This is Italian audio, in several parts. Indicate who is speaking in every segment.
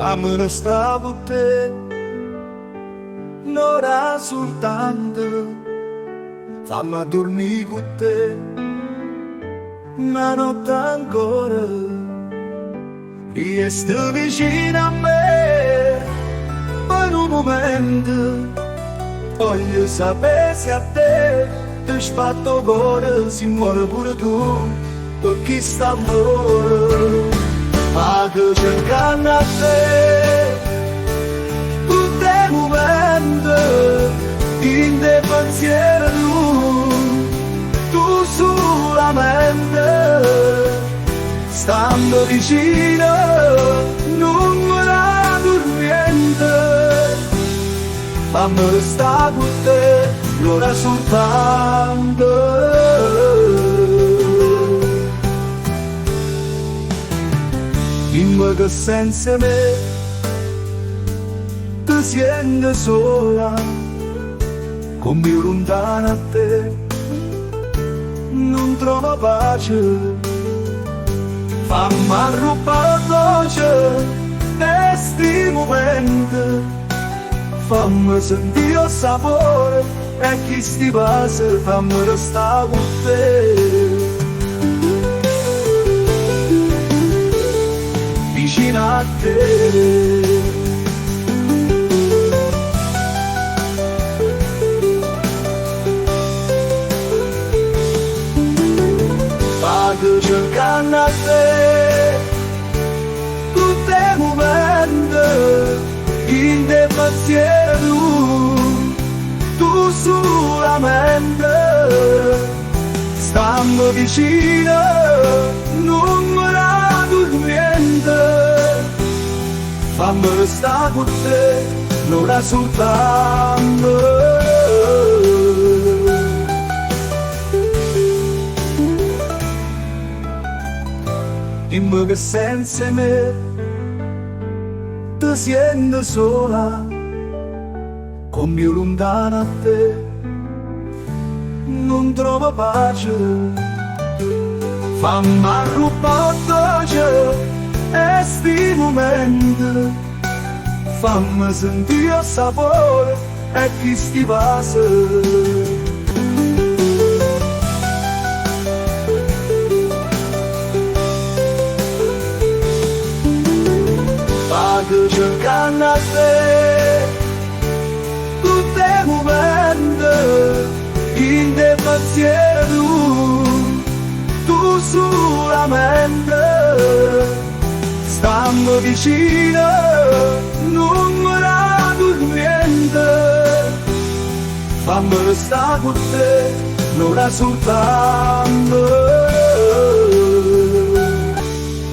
Speaker 1: fammi restare con te, non era soltanto, fammi dormire con te, una notte ancora, resti vicino a me, per un momento, voglio sapere se a te, ti sfatto cuore, si muore pure tu, per chi sta amore. Ma che cercando a te tutti i momenti in te pensiero tu solamente stando vicino non mi dà niente, fammi stare con te l'ora soltanto. Dimmi che senza me ti senti sola, come lontana a te, non trovo pace, fammi arrubbare la voce, e sti momenti, fammi sentire il sapore, e chi sti passa, fammi restare con te. Vicino a te, vado cercando a te tutti i momenti in te pensiero tu solamente stando vicino non mi dà niente, fammi restare con te l'ora soltanto. Dimmi che senza me ti senti sola, come io lontana a te, non trovo pace, fammi arrubbare la voce, e sti momenti, fammi sentire il sapore, e chi sti passa. Vado cercando a te tutti i momenti in te pensiero tu solamente stando vicino non mi dà niente, fammi restare con te l'ora soltanto,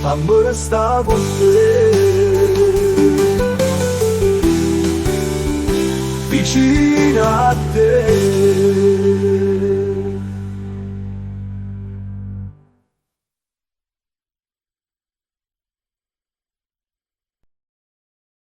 Speaker 1: fammi restare con te vicino a te.